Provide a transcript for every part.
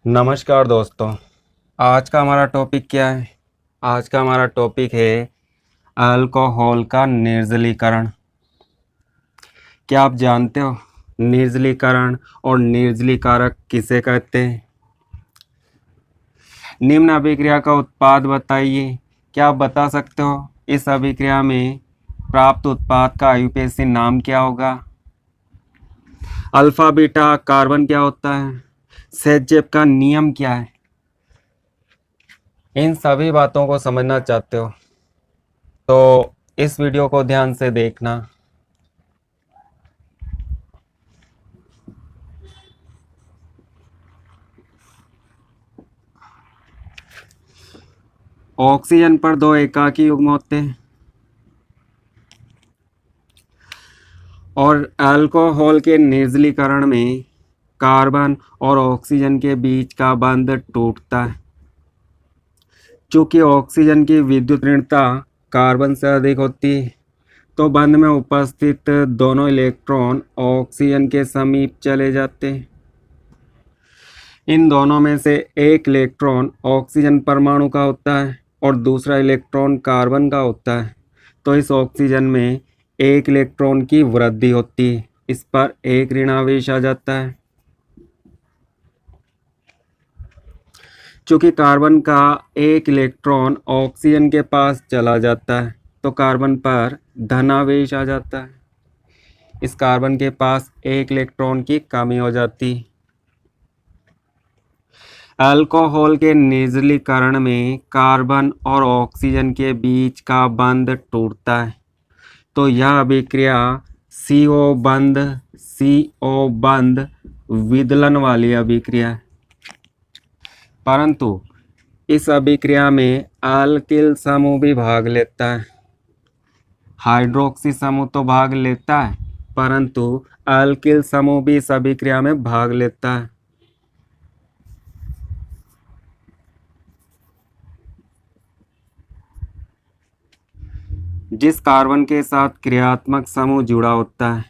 नमस्कार दोस्तों। आज का हमारा टॉपिक क्या है? आज का हमारा टॉपिक है अल्कोहल का निर्जलीकरण। क्या आप जानते हो निर्जलीकरण और निर्जलीकारक किसे कहते हैं? निम्न अभिक्रिया का उत्पाद बताइए। क्या आप बता सकते हो इस अभिक्रिया में प्राप्त उत्पाद का आईयूपीएसी नाम क्या होगा? अल्फा बीटा कार्बन क्या होता है? सेट का नियम क्या है? इन सभी बातों को समझना चाहते हो तो इस वीडियो को ध्यान से देखना। ऑक्सीजन पर दो एकाकी युग्म होते हैं और अल्कोहल के निर्जलीकरण में कार्बन और ऑक्सीजन के बीच का बंध टूटता है। चूंकि ऑक्सीजन की विद्युत ऋणता कार्बन से अधिक होती है तो बंध में उपस्थित दोनों इलेक्ट्रॉन ऑक्सीजन के समीप चले जाते हैं। इन दोनों में से एक इलेक्ट्रॉन ऑक्सीजन परमाणु का होता है और दूसरा इलेक्ट्रॉन कार्बन का होता है। तो इस ऑक्सीजन में एक इलेक्ट्रॉन की वृद्धि होती है, इस पर एक ऋण आवेश आ जाता है। चूंकि कार्बन का एक इलेक्ट्रॉन ऑक्सीजन के पास चला जाता है तो कार्बन पर धनावेश आ जाता है। इस कार्बन के पास एक इलेक्ट्रॉन की कमी हो जाती है। अल्कोहल के निर्जलीकरण में कार्बन और ऑक्सीजन के बीच का बंध टूटता है तो यह अभिक्रिया CO बंध विदलन वाली अभिक्रिया है। परंतु इस अभिक्रिया में अल्किल समूह भी भाग लेता है। हाइड्रोक्सी समूह तो भाग लेता है परंतु अल्किल समूह भी इस अभिक्रिया में भाग लेता है। जिस कार्बन के साथ क्रियात्मक समूह जुड़ा होता है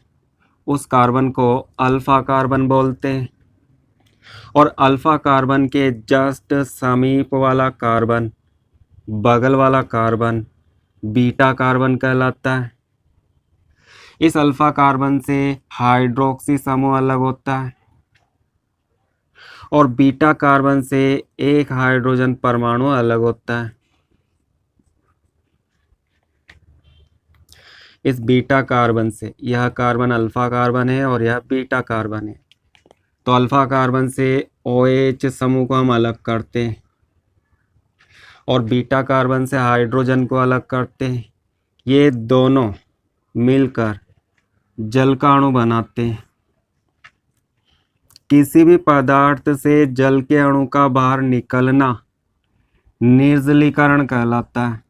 उस कार्बन को अल्फा कार्बन बोलते हैं और अल्फा कार्बन के जस्ट समीप वाला कार्बन, बगल वाला कार्बन बीटा कार्बन कहलाता है। इस अल्फा कार्बन से हाइड्रोक्सी समूह अलग होता है और बीटा कार्बन से एक हाइड्रोजन परमाणु अलग होता है। इस बीटा कार्बन से यह कार्बन अल्फा कार्बन है और यह बीटा कार्बन है। तो अल्फा कार्बन से OH समूह को हम अलग करते हैं और बीटा कार्बन से हाइड्रोजन को अलग करते हैं। ये दोनों मिलकर जल का अणु बनाते हैं। किसी भी पदार्थ से जल के अणु का बाहर निकलना निर्जलीकरण कहलाता है।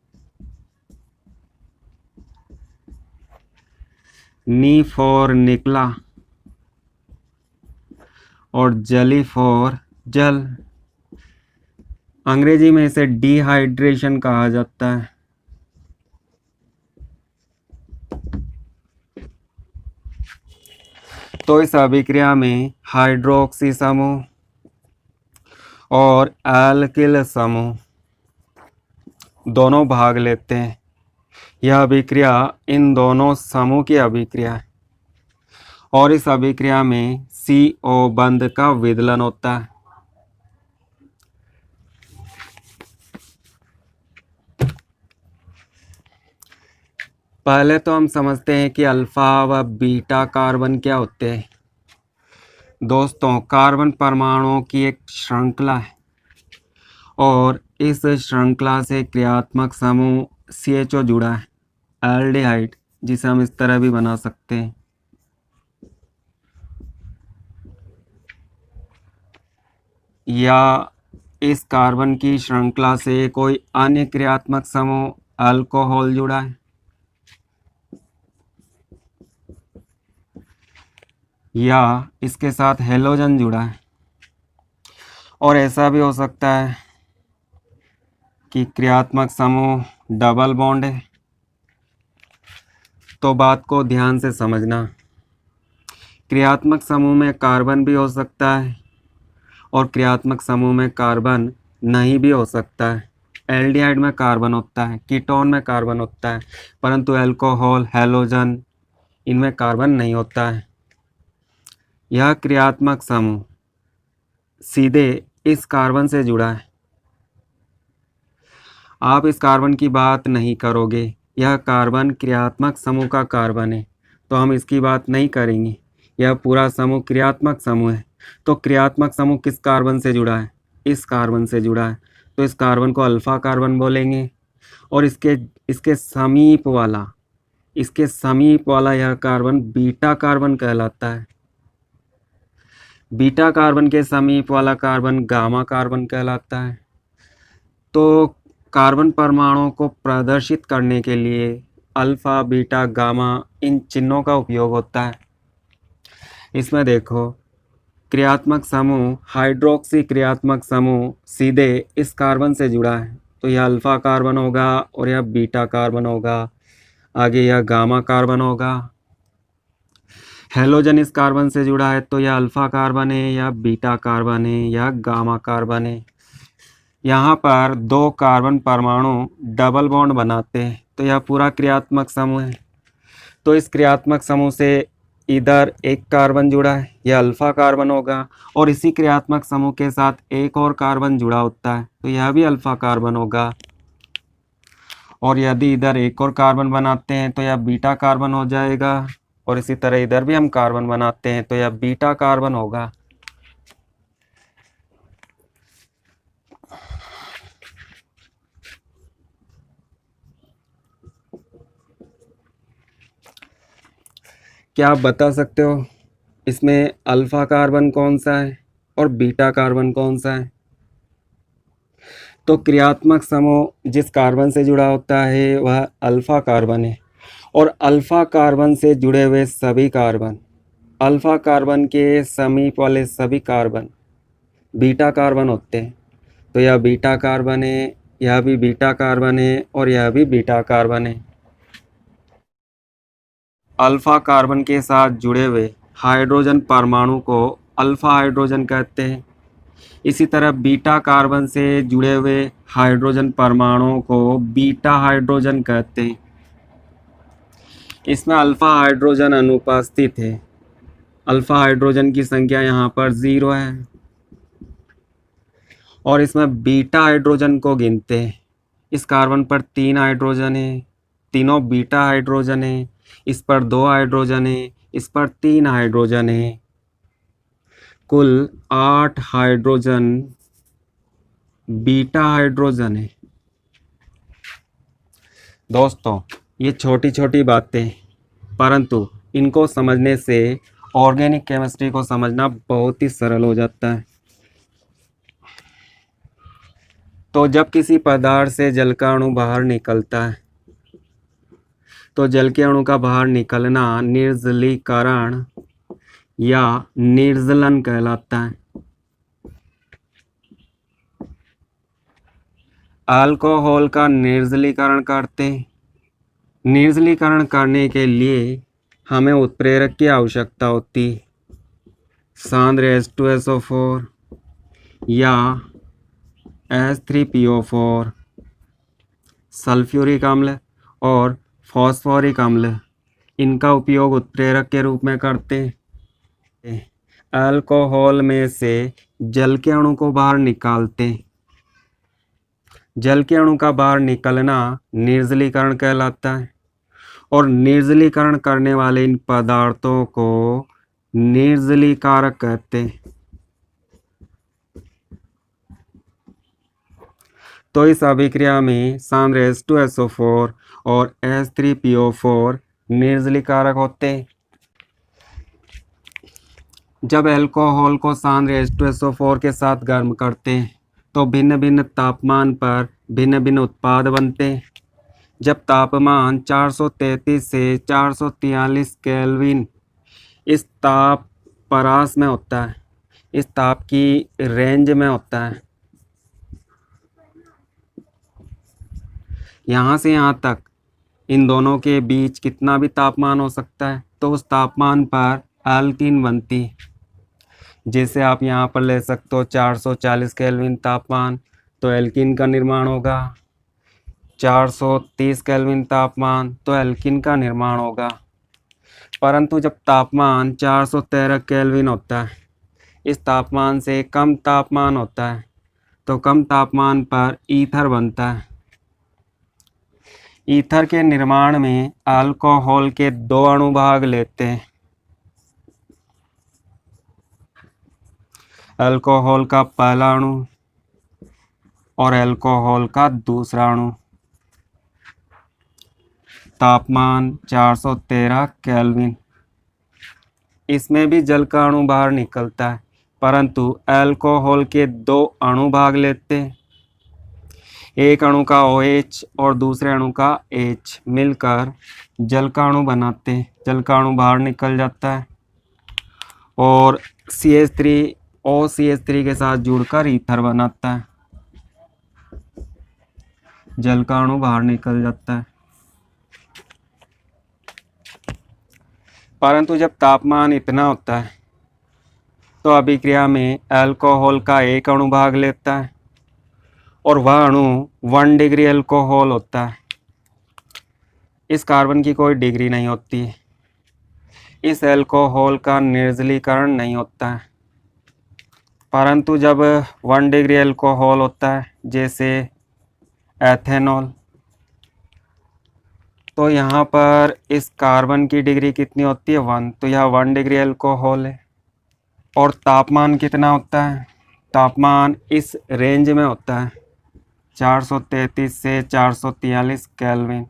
नी फॉर निकला और जली फॉर जल। अंग्रेजी में इसे डिहाइड्रेशन कहा जाता है। तो इस अभिक्रिया में हाइड्रोक्सी समूह और एल्किल समूह दोनों भाग लेते हैं। यह अभिक्रिया इन दोनों समूह की अभिक्रिया है और इस अभिक्रिया में CO बंध का विदलन होता है। पहले तो हम समझते हैं कि अल्फा व बीटा कार्बन क्या होते हैं। दोस्तों, कार्बन परमाणुओं की एक श्रृंखला है और इस श्रृंखला से क्रियात्मक समूह CHO जुड़ा है, एल्डिहाइड, जिसे हम इस तरह भी बना सकते हैं। या इस कार्बन की श्रृंखला से कोई अन्य क्रियात्मक समूह अल्कोहल जुड़ा है या इसके साथ हेलोजन जुड़ा है। और ऐसा भी हो सकता है कि क्रियात्मक समूह डबल बॉन्ड है। तो बात को ध्यान से समझना। क्रियात्मक समूह में कार्बन भी हो सकता है और क्रियात्मक समूह में कार्बन नहीं भी हो सकता है। एल्डिहाइड में कार्बन होता है, कीटोन में कार्बन होता है, परंतु अल्कोहल, हैलोजन इनमें कार्बन नहीं होता है। यह क्रियात्मक समूह सीधे इस कार्बन से जुड़ा है। आप इस कार्बन की बात नहीं करोगे, यह कार्बन क्रियात्मक समूह का कार्बन है, तो हम इसकी बात नहीं करेंगे। यह पूरा समूह क्रियात्मक समूह है। तो क्रियात्मक समूह किस कार्बन से जुड़ा है? इस कार्बन से जुड़ा है, तो इस कार्बन को अल्फा कार्बन बोलेंगे। और इसके समीप वाला यह कार्बन बीटा कार्बन कहलाता है। बीटा कार्बन के समीप वाला कार्बन गामा कार्बन कहलाता है। तो कार्बन परमाणुओं को प्रदर्शित करने के लिए अल्फा, बीटा, गामा इन चिन्हों का उपयोग होता है। इसमें देखो, क्रियात्मक समूह, हाइड्रोक्सी क्रियात्मक समूह सीधे इस कार्बन से जुड़ा है, तो यह अल्फा कार्बन होगा और यह बीटा कार्बन होगा। आगे यह गामा कार्बन होगा। हैलोजन इस कार्बन से जुड़ा है, तो यह अल्फा कार्बन है, यह बीटा कार्बन है, यह गामा कार्बन है। यहाँ पर दो कार्बन परमाणु डबल बॉन्ड बनाते हैं, तो यह पूरा क्रियात्मक समूह है। तो इस क्रियात्मक समूह से इधर एक कार्बन जुड़ा है, यह अल्फा कार्बन होगा, और इसी क्रियात्मक समूह के साथ एक और कार्बन जुड़ा होता है, तो यह भी अल्फा कार्बन होगा। और यदि इधर एक और कार्बन बनाते हैं तो यह बीटा कार्बन हो जाएगा, और इसी तरह इधर भी हम कार्बन बनाते हैं तो यह बीटा कार्बन होगा। क्या आप बता सकते हो इसमें अल्फा कार्बन कौन सा है और बीटा कार्बन कौन सा है? तो क्रियात्मक समूह जिस कार्बन से जुड़ा होता है वह अल्फा कार्बन है, और अल्फा कार्बन से जुड़े हुए सभी कार्बन, अल्फा कार्बन के समीप वाले सभी कार्बन बीटा कार्बन होते हैं। तो यह बीटा कार्बन है, यह भी बीटा कार्बन है, और यह भी बीटा कार्बन है। अल्फा कार्बन के साथ जुड़े हुए हाइड्रोजन परमाणु को अल्फा हाइड्रोजन कहते हैं। इसी तरह बीटा कार्बन से जुड़े हुए हाइड्रोजन परमाणुओं को बीटा हाइड्रोजन कहते हैं। इसमें अल्फा हाइड्रोजन अनुपस्थित है। अल्फा हाइड्रोजन की संख्या यहाँ पर 0 है, और इसमें बीटा हाइड्रोजन को गिनते हैं। इस कार्बन पर 3 हाइड्रोजन है, तीनों बीटा हाइड्रोजन है। इस पर 2 हाइड्रोजन है, इस पर 3 हाइड्रोजन है। कुल 8 हाइड्रोजन बीटा हाइड्रोजन है। दोस्तों, ये छोटी छोटी बातें, परंतु इनको समझने से ऑर्गेनिक केमिस्ट्री को समझना बहुत ही सरल हो जाता है। तो जब किसी पदार्थ से जल का अणु बाहर निकलता है, तो जल के अणु का बाहर निकलना निर्जलीकरण या निर्जलन कहलाता है। अल्कोहल का निर्जलीकरण करते हैं। निर्जलीकरण करने के लिए हमें उत्प्रेरक की आवश्यकता होती है। सांद्र H2SO4 या H3PO4, सल्फ्यूरिक अम्ल और फॉस्फोरिक अम्ल, इनका उपयोग उत्प्रेरक के रूप में करते हैं। अल्कोहल में से जल के अणु को बाहर निकालते हैं। जल के अणु का बाहर निकलना निर्जलीकरण कहलाता है, और निर्जलीकरण करने वाले इन पदार्थों को निर्जलीकारक कहते हैं। तो इस अभिक्रिया में सांद्र H2SO4 और H3PO4 निर्जलीकारक होते हैं। जब अल्कोहल को सांद्र H2SO4 के साथ गर्म करते हैं तो भिन्न भिन्न तापमान पर भिन्न भिन्न उत्पाद बनते हैं। जब तापमान 433 से 443 केल्विन इस ताप परास में होता है, इस ताप की रेंज में होता है, यहाँ से यहाँ तक इन दोनों के बीच कितना भी तापमान हो सकता है, तो उस तापमान पर एल्कीन बनती है। जैसे आप यहाँ पर ले सकते हो 440 केल्विन तापमान, तो एल्कीन का निर्माण होगा। 430 केल्विन तापमान, तो एल्कीन का निर्माण होगा। परंतु जब तापमान 413 केल्विन होता है, इस तापमान से कम तापमान होता है, तो कम तापमान पर ईथर बनता है। ईथर के निर्माण में अल्कोहल के 2 अणु भाग लेते हैं। अल्कोहल का पहला अणु और अल्कोहल का दूसरा अणु। तापमान 413 केल्विन। इसमें भी जल का अणु बाहर निकलता है, परंतु अल्कोहल के 2 अणु भाग लेते हैं। एक अणु का OH और दूसरे अणु का H मिलकर जल का अणु बनाते हैं। जल का अणु बाहर निकल जाता है और OCH3 के साथ जुड़कर ईथर बनाता है। जल का अणु बाहर निकल जाता है। परंतु जब तापमान इतना होता है, तो अभिक्रिया में अल्कोहल का एक अणु भाग लेता है और वह अणु 1 डिग्री अल्कोहल होता है। इस कार्बन की कोई डिग्री नहीं होती है। इस अल्कोहल का निर्जलीकरण नहीं होता है। परंतु जब 1 डिग्री अल्कोहल होता है, जैसे एथेनॉल, तो यहाँ पर इस कार्बन की डिग्री कितनी होती है? 1। तो यह 1 डिग्री अल्कोहल है। और तापमान कितना होता है? तापमान इस रेंज में होता है, 433 से 443 केल्विन।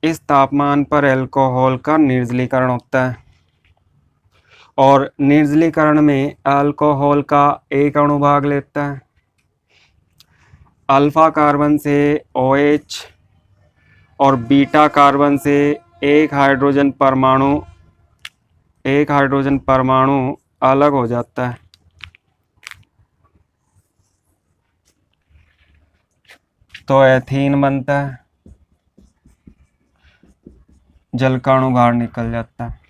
इस तापमान पर अल्कोहल का निर्जलीकरण होता है और निर्जलीकरण में अल्कोहल का एक अणु भाग लेता है। अल्फा कार्बन से OH और बीटा कार्बन से एक हाइड्रोजन परमाणु अलग हो जाता है। तो एथीन बनता है। जल का अणु बाहर निकल जाता है।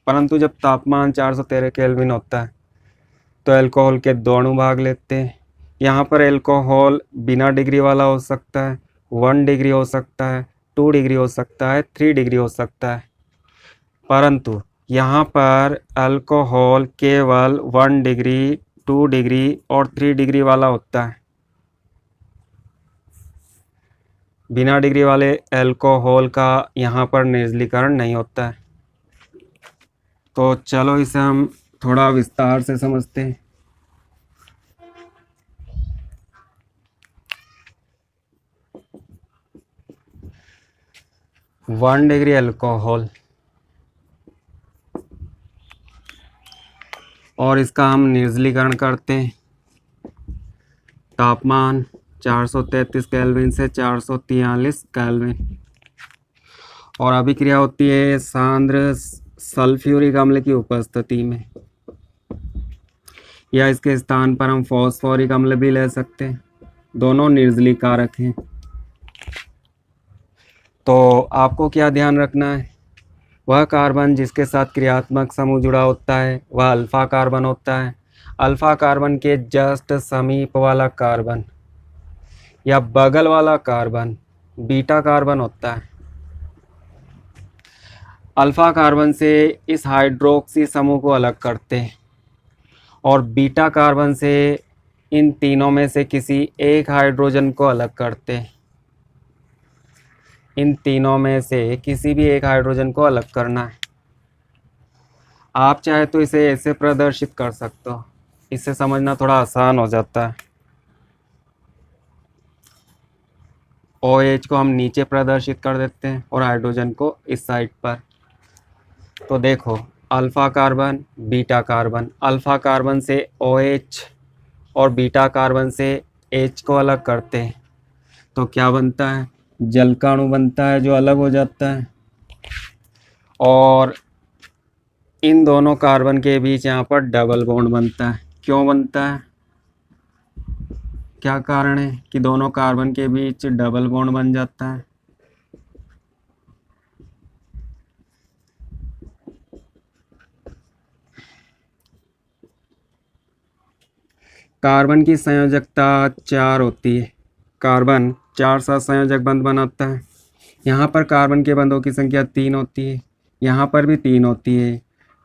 परंतु जब तापमान 413 केल्विन होता है, तो अल्कोहल के 2 अणु भाग लेते हैं। यहाँ पर अल्कोहल बिना डिग्री वाला हो सकता है, 1 डिग्री हो सकता है, 2 डिग्री हो सकता है, 3 डिग्री हो सकता है। परंतु यहाँ पर अल्कोहल केवल 1 डिग्री, 2 डिग्री और 3 डिग्री वाला होता है। बिना डिग्री वाले अल्कोहल का यहाँ पर निर्जलीकरण नहीं होता है। तो चलो इसे हम थोड़ा विस्तार से समझते हैं। वन डिग्री अल्कोहल और इसका हम निर्जलीकरण करते हैं। तापमान 433 केल्विन से 443 केल्विन और अभिक्रिया होती है सांद्र सल्फ्यूरिक अम्ल की उपस्थिति में, या इसके स्थान पर हम फॉस्फोरिक अम्ल भी ले सकते हैं। दोनों निर्जलीकारक हैं। तो आपको क्या ध्यान रखना है? वह कार्बन जिसके साथ क्रियात्मक समूह जुड़ा होता है वह अल्फा कार्बन होता है। अल्फा कार्बन के जस्ट समीप वाला कार्बन या बगल वाला कार्बन बीटा कार्बन होता है। अल्फा कार्बन से इस हाइड्रोक्सी समूह को अलग करते हैं और बीटा कार्बन से इन तीनों में से किसी एक हाइड्रोजन को अलग करते हैं। इन तीनों में से किसी भी एक हाइड्रोजन को अलग करना है। आप चाहे तो इसे ऐसे प्रदर्शित कर सकते हो, इससे समझना थोड़ा आसान हो जाता है। OH को हम नीचे प्रदर्शित कर देते हैं और हाइड्रोजन को इस साइड पर। तो देखो, alpha carbon beta carbon, alpha carbon से OH और बीटा कार्बन से H को अलग करते हैं तो क्या बनता है? जल का अणु बनता है जो अलग हो जाता है। और इन दोनों कार्बन के बीच यहाँ पर डबल बॉन्ड बनता है। क्यों बनता है? क्या कारण है कि दोनों कार्बन के बीच डबल बॉन्ड बन जाता है? कार्बन की संयोजकता 4 होती है। कार्बन 4 साथ संयोजक बंध बनाता है। यहाँ पर कार्बन के बंधों की संख्या 3 होती है, यहाँ पर भी 3 होती है,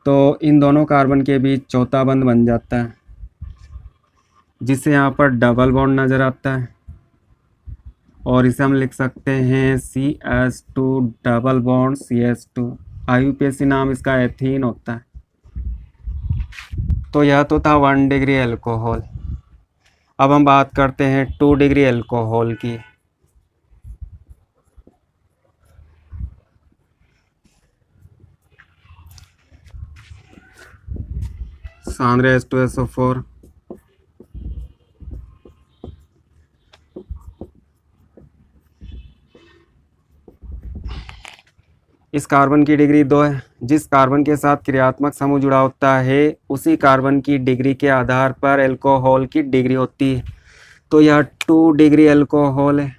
तो इन दोनों कार्बन के बीच चौथा बंध बन जाता है, जिससे यहाँ पर डबल बॉन्ड नज़र आता है और इसे हम लिख सकते हैं CH2 double bond CH2। IUPAC नाम इसका एथीन होता है। तो यह तो था 1 डिग्री एल्कोहल। अब हम बात करते हैं 2 डिग्री एल्कोहल की। सांद्र H2SO4, इस कार्बन की डिग्री 2 है। जिस कार्बन के साथ क्रियात्मक समूह जुड़ा होता है उसी कार्बन की डिग्री के आधार पर एल्कोहल की डिग्री होती है। तो यह 2 डिग्री एल्कोहल है।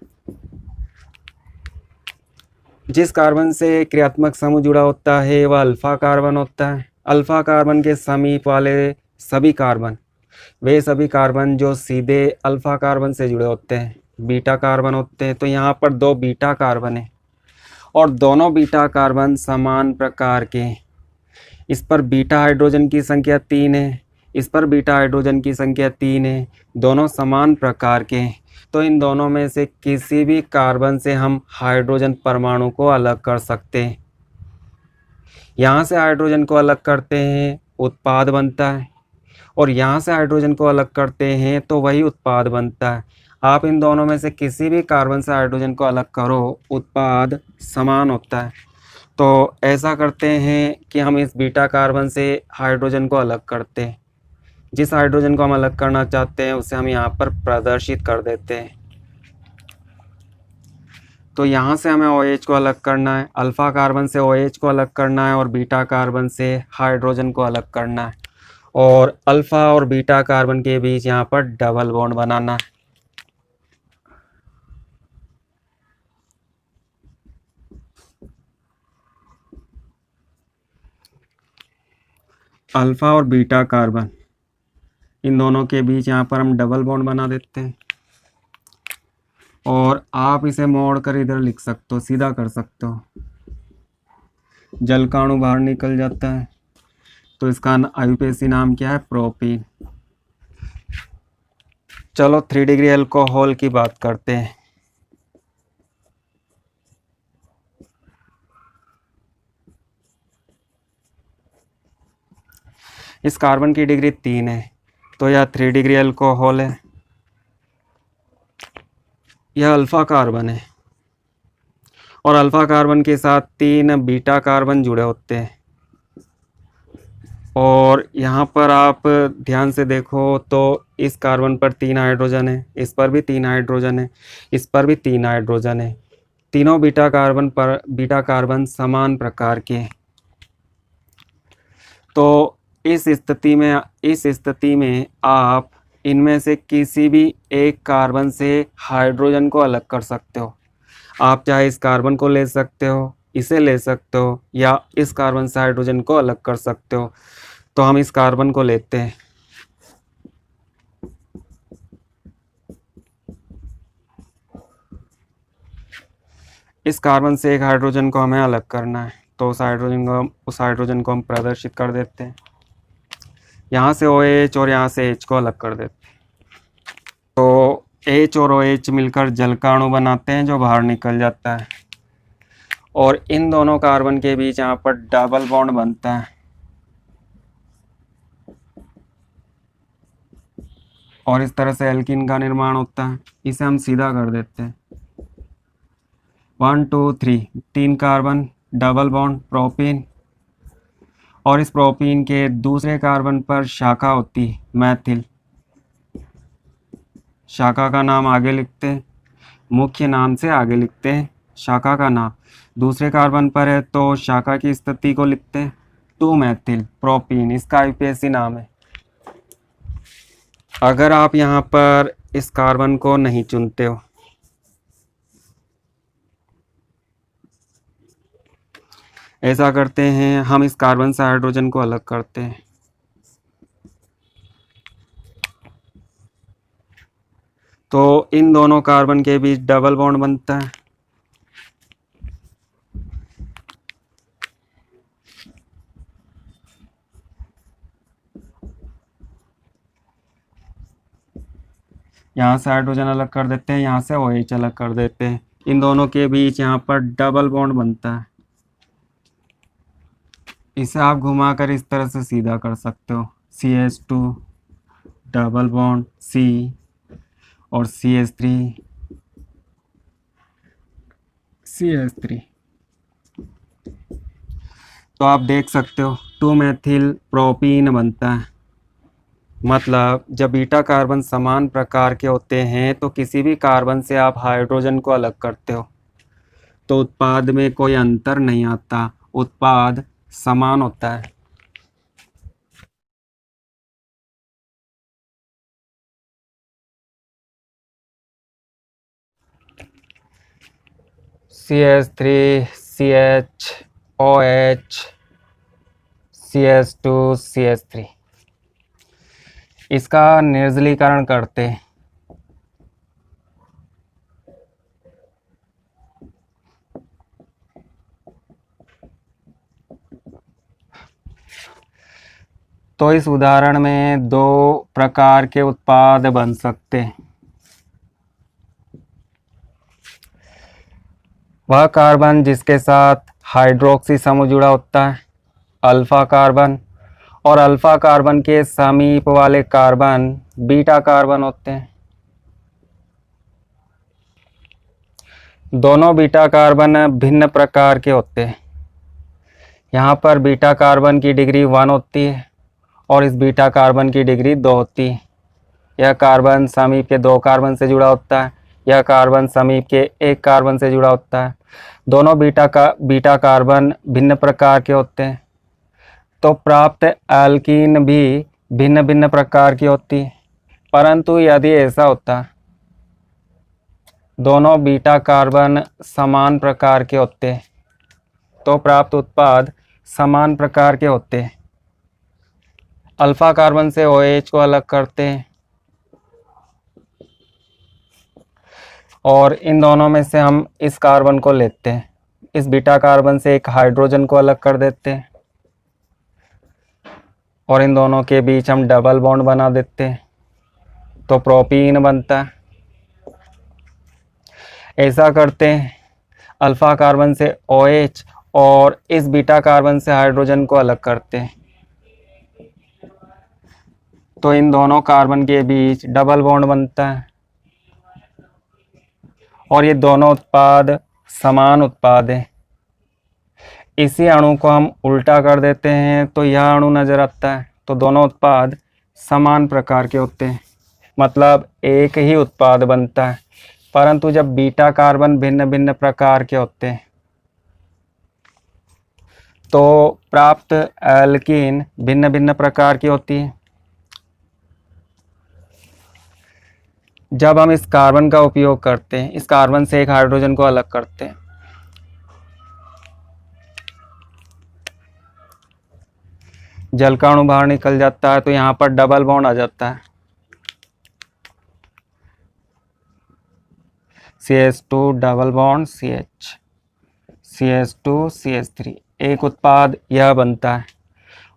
जिस कार्बन से क्रियात्मक समूह जुड़ा होता है वह अल्फा कार्बन होता है। अल्फा कार्बन के समीप वाले सभी कार्बन, वे सभी कार्बन जो सीधे अल्फा कार्बन से जुड़े होते हैं, बीटा कार्बन होते हैं। तो यहाँ पर 2 बीटा कार्बन है और दोनों बीटा कार्बन समान प्रकार के। इस पर बीटा हाइड्रोजन की संख्या 3 है, इस पर बीटा हाइड्रोजन की संख्या 3 है, दोनों समान प्रकार के। तो इन दोनों में से किसी भी कार्बन से हम हाइड्रोजन परमाणु को अलग कर सकते हैं। यहाँ से हाइड्रोजन को अलग करते हैं, उत्पाद बनता है, और यहाँ से हाइड्रोजन को अलग करते हैं तो वही उत्पाद बनता है। आप इन दोनों में से किसी भी कार्बन से हाइड्रोजन को अलग करो, उत्पाद समान होता है। तो ऐसा करते हैं कि हम इस बीटा कार्बन से हाइड्रोजन को अलग करते हैं। जिस हाइड्रोजन को हम अलग करना चाहते हैं उसे हम यहाँ पर प्रदर्शित कर देते हैं। तो यहाँ से हमें OH को अलग करना है, अल्फा कार्बन से OH को अलग करना है और बीटा कार्बन से हाइड्रोजन को अलग करना है, और अल्फा और बीटा कार्बन के बीच यहाँ पर डबल बॉन्ड बनाना है। अल्फा और बीटा कार्बन, इन दोनों के बीच यहाँ पर हम डबल बॉन्ड बना देते हैं, और आप इसे मोड़ कर इधर लिख सकते हो, सीधा कर सकते हो। जल का अणु बाहर निकल जाता है। तो इसका IUPAC नाम क्या है? प्रोपीन। चलो 3 डिग्री अल्कोहल की बात करते हैं। इस कार्बन की डिग्री 3 है, तो यह 3 डिग्री अल्कोहल है। यह अल्फा कार्बन है और अल्फा कार्बन के साथ 3 बीटा कार्बन जुड़े होते हैं। और यहाँ पर आप ध्यान से देखो तो इस कार्बन पर 3 हाइड्रोजन है, इस पर भी 3 हाइड्रोजन है, इस पर भी 3 हाइड्रोजन है। तीनों बीटा कार्बन समान प्रकार के हैं। तो इस स्थिति में आप इनमें से किसी भी एक कार्बन से हाइड्रोजन को अलग कर सकते हो। आप चाहे इस कार्बन को ले सकते हो, इसे ले सकते हो, या इस कार्बन से हाइड्रोजन को अलग कर सकते हो। तो हम इस कार्बन को लेते हैं। इस कार्बन से एक हाइड्रोजन को हमें अलग करना है, तो उस हाइड्रोजन को हम प्रदर्शित कर देते हैं। यहाँ से OH और यहाँ से H को अलग कर देते हैं। तो H और OH मिलकर जल का अणु बनाते हैं जो बाहर निकल जाता है, और इन दोनों कार्बन के बीच यहाँ पर डबल बॉन्ड बनता है, और इस तरह से एल्कीन का निर्माण होता है। इसे हम सीधा कर देते हैं। 1 2 3 3 कार्बन, डबल बॉन्ड, प्रोपीन, और इस प्रोपीन के दूसरे कार्बन पर शाखा होती है, मैथिल। शाखा का नाम आगे लिखते हैं, मुख्य नाम से आगे लिखते हैं शाखा का नाम। दूसरे कार्बन पर है तो शाखा की स्थिति को लिखते हैं 2 मैथिल प्रोपीन, इसका IUPAC नाम है। अगर आप यहाँ पर इस कार्बन को नहीं चुनते हो, ऐसा करते हैं, हम इस कार्बन से हाइड्रोजन को अलग करते हैं। तो इन दोनों कार्बन के बीच डबल बॉन्ड बनता है। यहाँ से हाइड्रोजन अलग कर देते हैं, यहाँ से OH अलग कर देते हैं। इन दोनों के बीच यहाँ पर डबल बॉन्ड बनता है। इसे आप घुमाकर इस तरह से सीधा कर सकते हो, CH2 डबल बॉन्ड C और CH3 तो आप देख सकते हो 2 मेथिल प्रोपीन बनता है। मतलब जब बीटा कार्बन समान प्रकार के होते हैं तो किसी भी कार्बन से आप हाइड्रोजन को अलग करते हो तो उत्पाद में कोई अंतर नहीं आता, उत्पाद समान होता है। CH3 CHOH CH2 CH3 इसका निर्जलीकरण करते हैं। तो इस उदाहरण में 2 प्रकार के उत्पाद बन सकते हैं। वह कार्बन जिसके साथ हाइड्रोक्सी समूह जुड़ा होता है अल्फा कार्बन, और अल्फा कार्बन के समीप वाले कार्बन बीटा कार्बन होते हैं। दोनों बीटा कार्बन भिन्न प्रकार के होते हैं। यहाँ पर बीटा कार्बन की डिग्री 1 होती है और इस बीटा कार्बन की डिग्री 2 होती है। यह कार्बन समीप के 2 कार्बन से जुड़ा होता है, यह कार्बन समीप के 1 कार्बन से जुड़ा होता है। दोनों बीटा कार्बन भिन्न प्रकार के होते हैं तो प्राप्त एल्कीन भी भिन्न भिन्न प्रकार की होती है। परंतु यदि ऐसा होता दोनों बीटा कार्बन समान प्रकार के होते हैं तो प्राप्त उत्पाद समान प्रकार के होते हैं। अल्फा कार्बन से OH को अलग करते हैं और इन दोनों में से हम इस कार्बन को लेते हैं। इस बीटा कार्बन से एक हाइड्रोजन को अलग कर देते हैं और इन दोनों के बीच हम डबल बॉन्ड बना देते हैं तो प्रोपीन बनता है। ऐसा करते हैं, अल्फा कार्बन से OH और इस बीटा कार्बन से हाइड्रोजन को अलग करते हैं तो इन दोनों कार्बन के बीच डबल बॉन्ड बनता है और ये दोनों उत्पाद समान उत्पाद हैं। इसी अणु को हम उल्टा कर देते हैं तो यह अणु नजर आता है तो दोनों उत्पाद समान प्रकार के होते हैं, मतलब एक ही उत्पाद बनता है। परंतु जब बीटा कार्बन भिन्न भिन्न प्रकार के होते हैं तो प्राप्त एल्कीन भिन्न भिन्न प्रकार की होती है। जब हम इस कार्बन का उपयोग करते हैं, इस कार्बन से एक हाइड्रोजन को अलग करते हैं जल का अणु बाहर निकल जाता है तो यहाँ पर डबल बॉन्ड आ जाता है, CH2 double bond CH, CH2 CH3 एक उत्पाद यह बनता है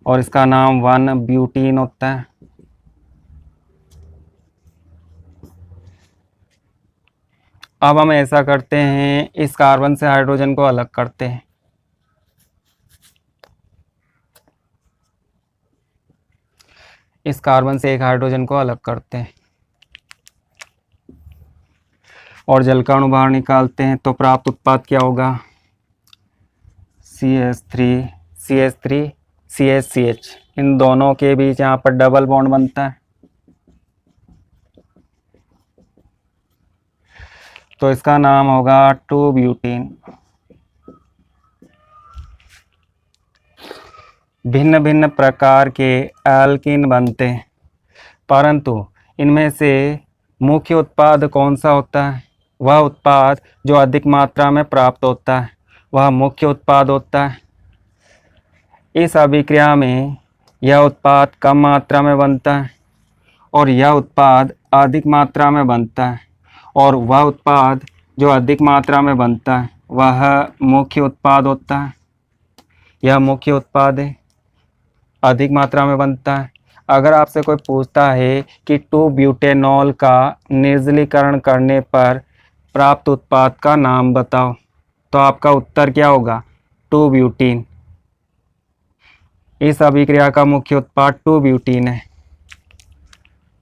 और इसका नाम 1-ब्यूटीन होता है। अब हम ऐसा करते हैं, इस कार्बन से हाइड्रोजन को अलग करते हैं इस कार्बन से एक हाइड्रोजन को अलग करते हैं और जल का अणु बाहर निकालते हैं तो प्राप्त उत्पाद क्या होगा, CH3 CH इन दोनों के बीच यहाँ पर डबल बॉन्ड बनता है तो इसका नाम होगा 2-ब्यूटीन। भिन्न भिन्न प्रकार के एल्कीन बनते हैं परंतु इनमें से मुख्य उत्पाद कौन सा होता है, वह उत्पाद जो अधिक मात्रा में प्राप्त होता है वह मुख्य उत्पाद होता है। इस अभिक्रिया में यह उत्पाद कम मात्रा में बनता है और यह उत्पाद अधिक मात्रा में बनता है और वह उत्पाद जो अधिक मात्रा में बनता है वह मुख्य उत्पाद होता है। यह मुख्य उत्पाद है, अधिक मात्रा में बनता है। अगर आपसे कोई पूछता है कि 2-ब्यूटेनॉल का निर्जलीकरण करने पर प्राप्त उत्पाद का नाम बताओ, तो आपका उत्तर क्या होगा? 2-ब्यूटीन। इस अभिक्रिया का मुख्य उत्पाद 2-ब्यूटीन है,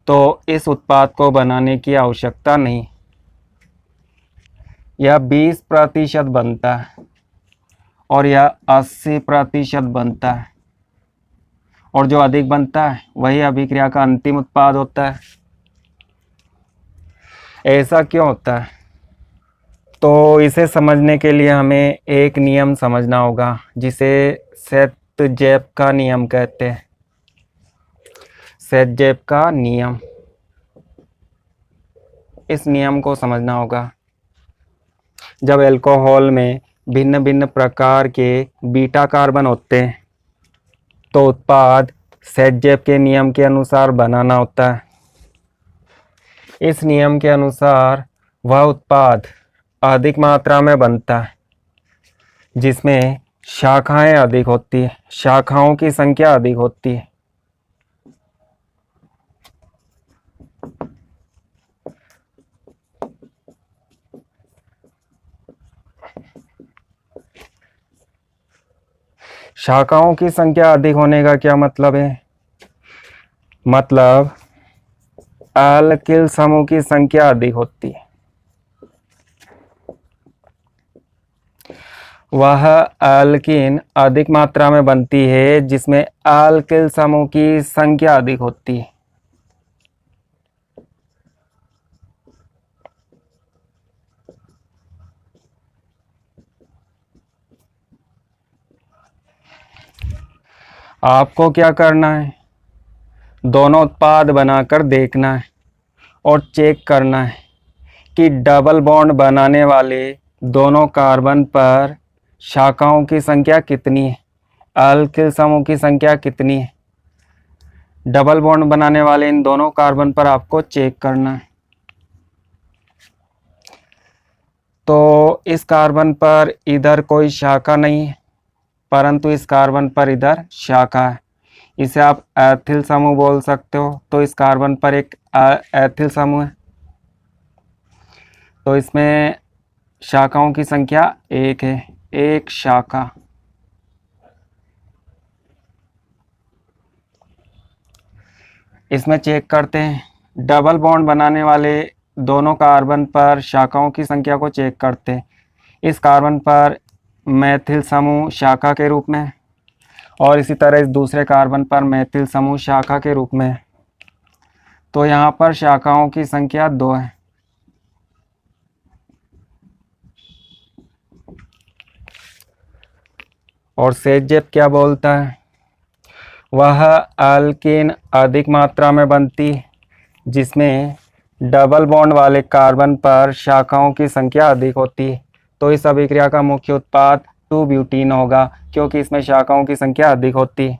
तो इस उत्पाद को बनाने की आवश्यकता नहीं। यह 20% बनता है और यह 80% बनता है, और जो अधिक बनता है वही अभिक्रिया का अंतिम उत्पाद होता है। ऐसा क्यों होता है? तो इसे समझने के लिए हमें एक नियम समझना होगा जिसे सेट-जेप का नियम कहते हैं। सेट-जेप का नियम, इस नियम को समझना होगा। जब अल्कोहल में भिन्न भिन्न प्रकार के बीटा कार्बन होते हैं तो उत्पाद सेट-जेप के नियम के अनुसार बनाना होता है। इस नियम के अनुसार वह उत्पाद अधिक मात्रा में बनता है जिसमें शाखाएं अधिक होती है, शाखाओं की संख्या अधिक होती है। शाखाओं की संख्या अधिक होने का क्या मतलब है? मतलब एल्किल समूह की संख्या अधिक होती है। वह एल्कीन अधिक मात्रा में बनती है जिसमें एल्किल समूह की संख्या अधिक होती है। आपको क्या करना है? दोनों उत्पाद बनाकर देखना है और चेक करना है कि डबल बॉन्ड बनाने वाले दोनों कार्बन पर शाखाओं की संख्या कितनी है, एल्किल समूह की संख्या कितनी है। डबल बॉन्ड बनाने वाले इन दोनों कार्बन पर आपको चेक करना है। तो इस कार्बन पर इधर कोई शाखा नहीं है, परंतु इस कार्बन पर इधर शाखा है। इसे आप एथिल समूह बोल सकते हो। तो इस कार्बन पर एक एथिल समूह है, तो इसमें शाखाओं की संख्या 1 है, एक शाखा। इसमें चेक करते हैं। डबल बॉन्ड बनाने वाले दोनों कार्बन पर शाखाओं की संख्या को चेक करते हैं। इस कार्बन पर मेथिल समूह शाखा के रूप में और इसी तरह इस दूसरे कार्बन पर मेथिल समूह शाखा के रूप में। तो यहाँ पर शाखाओं की संख्या 2 है। और सेट-जेप क्या बोलता है? वह एल्कीन अधिक मात्रा में बनती जिसमें डबल बॉन्ड वाले कार्बन पर शाखाओं की संख्या अधिक होती है। तो इस अभिक्रिया का मुख्य उत्पाद 2-ब्यूटीन होगा क्योंकि इसमें शाखाओं की संख्या अधिक होती है।